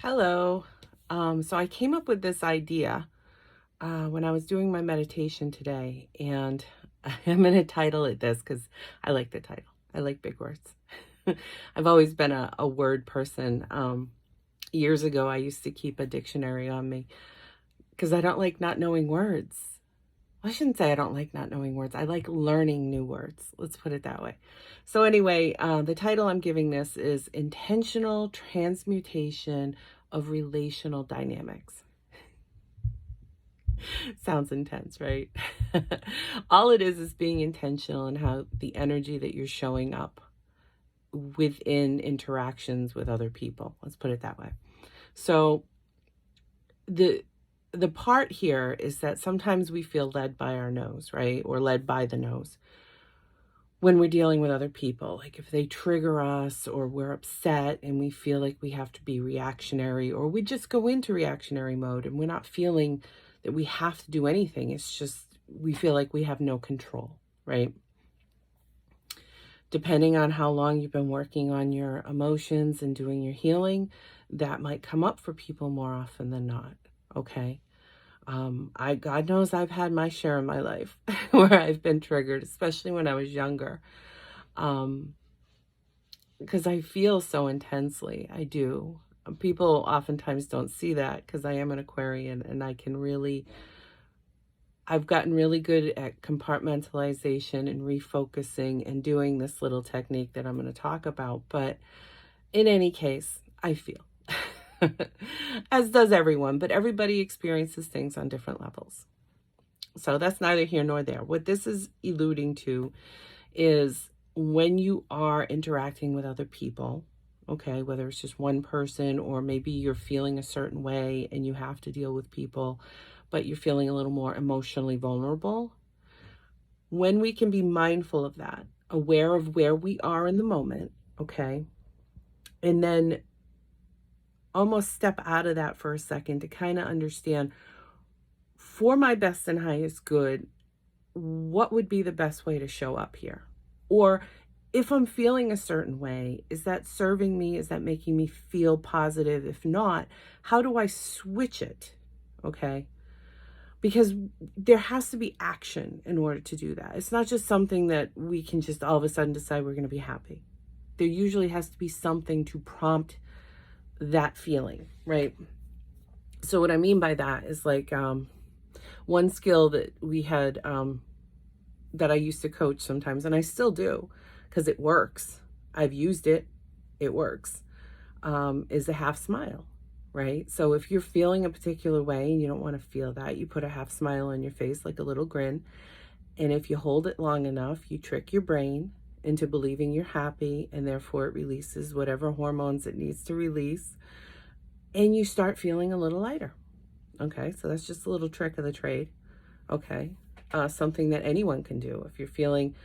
Hello. So I came up with this idea when I was doing my meditation today, and I'm going to title it this because I like the title. I like big words. I've always been a word person. Years ago, I used to keep a dictionary on me because I don't like not knowing words. I shouldn't say I don't like not knowing words. I like learning new words. Let's put it that way. So, anyway, the title I'm giving this is Intentional Transmutation of Relational Dynamics. Sounds intense, right? All it is being intentional in how the energy that you're showing up within interactions with other people. Let's put it that way. So, the the part here is that sometimes we feel led by our nose, right? Or led by the nose when we're dealing with other people. Like if they trigger us or we're upset and we feel like we have to be reactionary, or we just go into reactionary mode and we're not feeling that we have to do anything. It's just we feel like we have no control, right? Depending on how long you've been working on your emotions and doing your healing, that might come up for people more often than not. Okay. God knows I've had my share in my life where I've been triggered, especially when I was younger. Because I feel so intensely. I do. People oftentimes don't see that because I am an Aquarian and I've gotten really good at compartmentalization and refocusing and doing this little technique that I'm going to talk about. But in any case, I feel, as does everyone, but everybody experiences things on different levels. So that's neither here nor there. What this is alluding to is when you are interacting with other people, okay, whether it's just one person or maybe you're feeling a certain way and you have to deal with people, but you're feeling a little more emotionally vulnerable. When we can be mindful of that, aware of where we are in the moment, okay, and then almost step out of that for a second to kind of understand, for my best and highest good, what would be the best way to show up here? Or if I'm feeling a certain way, is that serving me? Is that making me feel positive? If not, how do I switch it? Okay. Because there has to be action in order to do that. It's not just something that we can just all of a sudden decide we're going to be happy. There usually has to be something to prompt that feeling, right? So what I mean by that is like one skill that we had that I used to coach sometimes, and I still do because it works. I've used it. It works. Is a half smile, right? So if you're feeling a particular way and you don't want to feel that, you put a half smile on your face, like a little grin. And if you hold it long enough, you trick your brain into believing you're happy, and therefore it releases whatever hormones it needs to release, and you start feeling a little lighter. Okay, so that's just a little trick of the trade. Okay, something that anyone can do. If you're feeling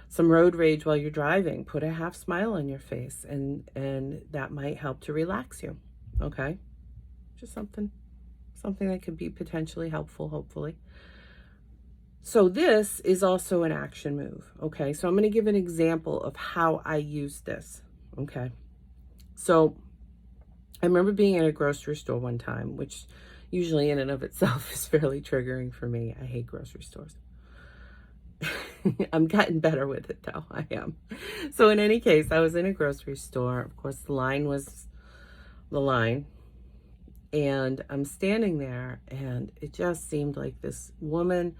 some road rage while you're driving, put a half smile on your face, and that might help to relax you. Okay, just something that could be potentially helpful, hopefully. So this is also an action move. Okay, so I'm going to give an example of how I use this. Okay, so I remember being in a grocery store one time, which usually in and of itself is fairly triggering for me. I hate grocery stores. I'm getting better with it though. I am. So in any case, I was in a grocery store. Of course, the line was the line. And I'm standing there and it just seemed like this woman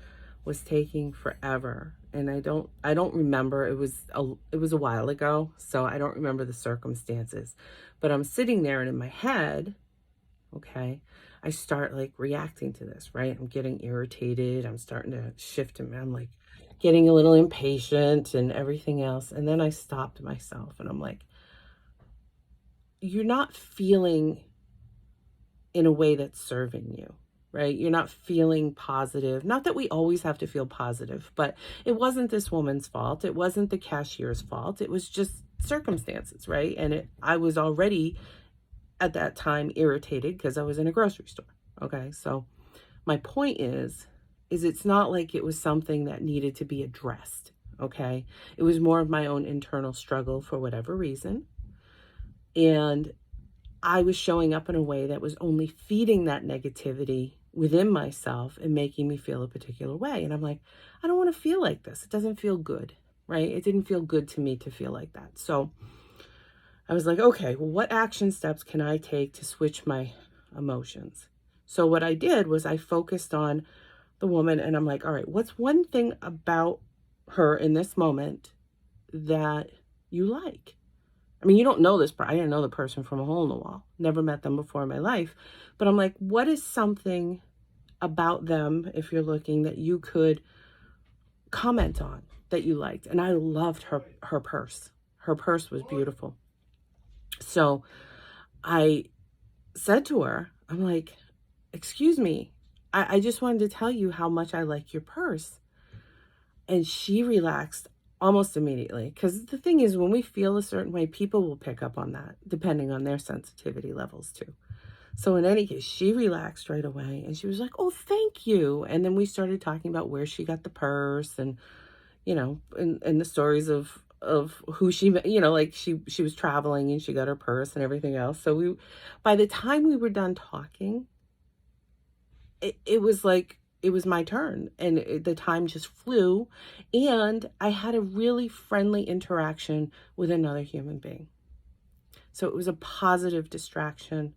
was taking forever. And I don't remember. It was a while ago, so I don't remember the circumstances. But I'm sitting there and in my head, okay, I start like reacting to this, right? I'm getting irritated. I'm starting to shift and I'm like getting a little impatient and everything else. And then I stopped myself and I'm like, you're not feeling in a way that's serving you, right? You're not feeling positive. Not that we always have to feel positive, but it wasn't this woman's fault. It wasn't the cashier's fault. It was just circumstances, right? And I was already at that time irritated because I was in a grocery store. Okay, so my point is it's not like it was something that needed to be addressed. Okay, it was more of my own internal struggle for whatever reason, and I was showing up in a way that was only feeding that negativity within myself and making me feel a particular way. And I'm like, I don't want to feel like this. It doesn't feel good, right? It didn't feel good to me to feel like that. So I was like, okay, well, what action steps can I take to switch my emotions? So what I did was I focused on the woman and I'm like, all right, what's one thing about her in this moment that you like? I mean, you don't know this, I didn't know the person from a hole in the wall. Never met them before in my life. But I'm like, what is something about them, if you're looking, that you could comment on that you liked? And I loved her purse. Her purse was beautiful. So I said to her, I'm like, excuse me, I just wanted to tell you how much I like your purse. And she relaxed almost immediately. Because the thing is, when we feel a certain way, people will pick up on that, depending on their sensitivity levels too. So in any case, she relaxed right away and she was like, oh, thank you. And then we started talking about where she got the purse and, and the stories of who she met, like she was traveling and she got her purse and everything else. So by the time we were done talking, it was like, it was my turn and the time just flew and I had a really friendly interaction with another human being. So it was a positive distraction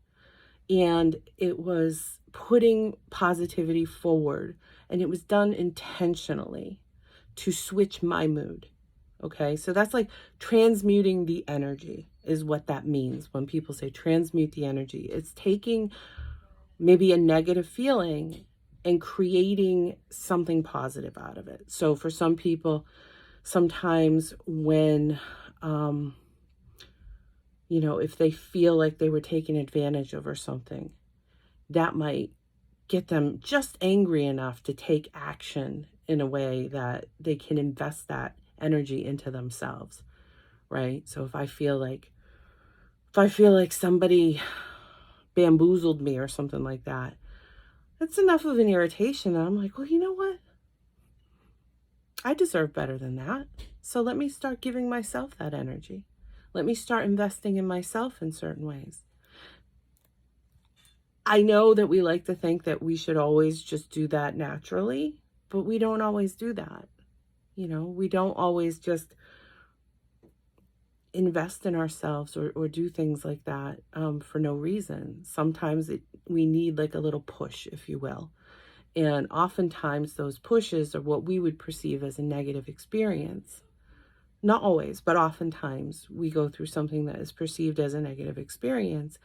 and it was putting positivity forward and it was done intentionally to switch my mood. Okay, so that's like transmuting the energy is what that means when people say transmute the energy. It's taking maybe a negative feeling and creating something positive out of it. So for some people, sometimes when, if they feel like they were taken advantage of or something, that might get them just angry enough to take action in a way that they can invest that energy into themselves, right? So if I feel like somebody bamboozled me or something like that, that's enough of an irritation that I'm like, well, you know what? I deserve better than that. So let me start giving myself that energy. Let me start investing in myself in certain ways. I know that we like to think that we should always just do that naturally, but we don't always do that. We don't always just invest in ourselves or do things like that for no reason. Sometimes we need like a little push, if you will. And oftentimes those pushes are what we would perceive as a negative experience. Not always, but oftentimes we go through something that is perceived as a negative experience,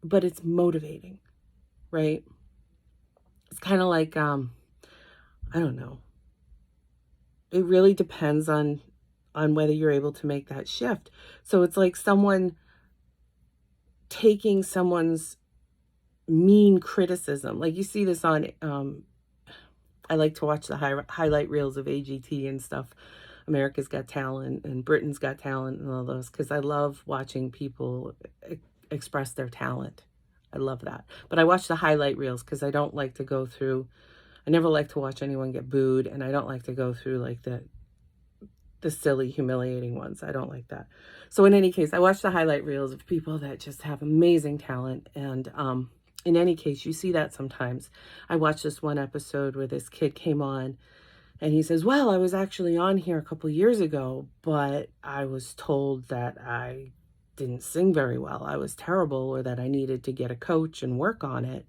but it's motivating, right? It's kind of like, I don't know. It really depends on whether you're able to make that shift. So it's like someone taking someone's mean criticism. Like you see this on, I like to watch the highlight reels of AGT and stuff. America's Got Talent and Britain's Got Talent and all those, because I love watching people express their talent. I love that. But I watch the highlight reels because I don't like to go through, I never like to watch anyone get booed, and I don't like to go through like the silly, humiliating ones. I don't like that. So in any case, I watch the highlight reels of people that just have amazing talent. And in any case, you see that sometimes. I watched this one episode where this kid came on and he says, well, I was actually on here a couple years ago, but I was told that I didn't sing very well. I was terrible, or that I needed to get a coach and work on it.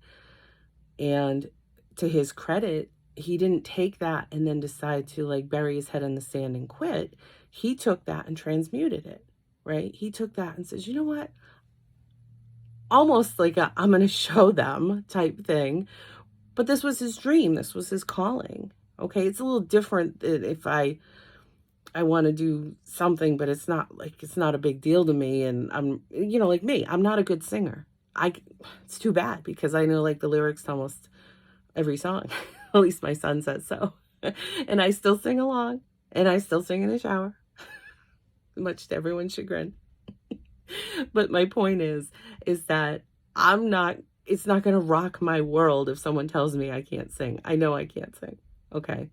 And to his credit, he didn't take that and then decide to like bury his head in the sand and quit. He took that and transmuted it, right? He took that and says, you know what? Almost like a, I'm going to show them type thing. But this was his dream. This was his calling. Okay. It's a little different than if I want to do something, but it's not a big deal to me. And I'm, like me, I'm not a good singer. It's too bad because I know like the lyrics to almost every song. At least my son says so. And I still sing along and I still sing in the shower, much to everyone's chagrin. But my point is that it's not going to rock my world if someone tells me I can't sing. I know I can't sing. Okay.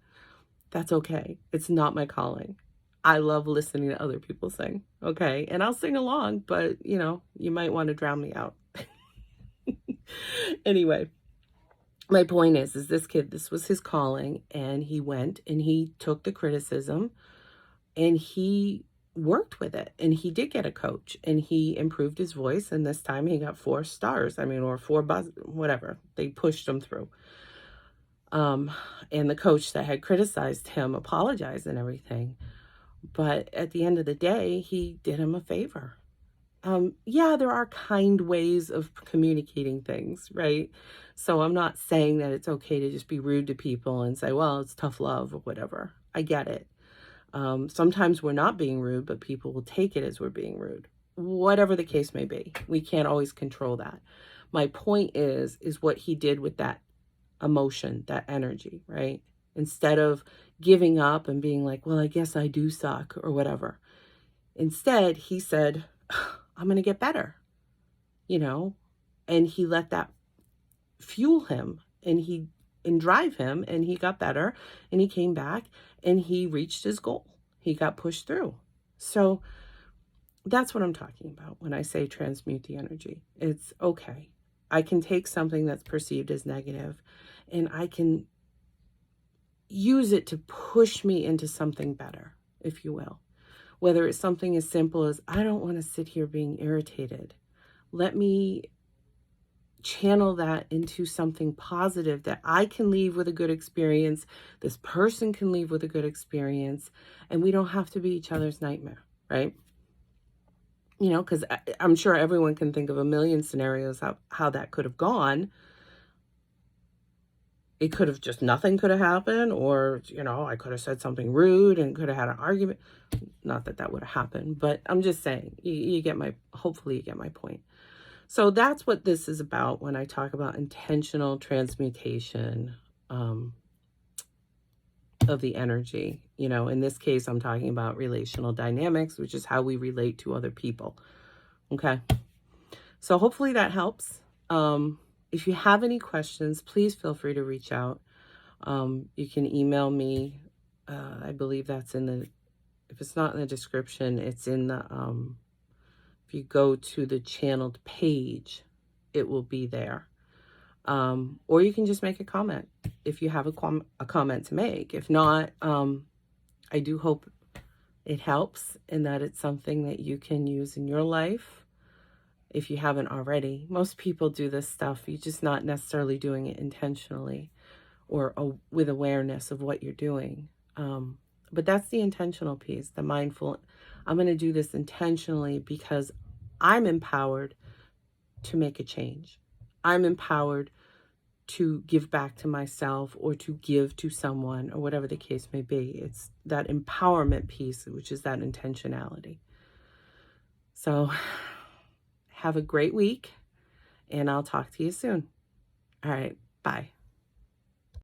That's okay. It's not my calling. I love listening to other people sing. Okay. And I'll sing along, but you might want to drown me out. Anyway, my point is this kid, this was his calling, and he went and he took the criticism and he worked with it, and he did get a coach, and he improved his voice, and this time he got 4 stars. I mean, or 4 buzz, whatever. They pushed him through. And the coach that had criticized him apologized and everything. But at the end of the day, he did him a favor. Yeah, there are kind ways of communicating things, right? So I'm not saying that it's okay to just be rude to people and say, well, it's tough love or whatever. I get it. Sometimes we're not being rude, but people will take it as we're being rude. Whatever the case may be, we can't always control that. My point is what he did with that emotion, that energy, right? Instead of giving up and being like, well, I guess I do suck or whatever. Instead, he said, I'm going to get better, and he let that fuel him and drive him, and he got better, and he came back and he reached his goal. He got pushed through. So that's what I'm talking about when I say transmute the energy. It's okay. I can take something that's perceived as negative and I can use it to push me into something better, if you will. Whether it's something as simple as, I don't want to sit here being irritated. Let me channel that into something positive that I can leave with a good experience. This person can leave with a good experience, and we don't have to be each other's nightmare, right? Because I'm sure everyone can think of a million scenarios how that could have gone. It could have just, nothing could have happened, or, I could have said something rude and could have had an argument. Not that that would have happened, but I'm just saying, hopefully you get my point. So that's what this is about when I talk about intentional transmutation of the energy. In this case, I'm talking about relational dynamics, which is how we relate to other people. Okay. So hopefully that helps. If you have any questions, please feel free to reach out. You can email me. I believe that's if it's not in the description, it's in the, if you go to the channeled page, it will be there. Or you can just make a comment if you have a comment to make. If not, I do hope it helps and that it's something that you can use in your life. If you haven't already, most people do this stuff. You're just not necessarily doing it intentionally or with awareness of what you're doing. But that's the intentional piece, the mindful. I'm going to do this intentionally because I'm empowered to make a change. I'm empowered to give back to myself or to give to someone or whatever the case may be. It's that empowerment piece, which is that intentionality. So have a great week, and I'll talk to you soon. All right, bye.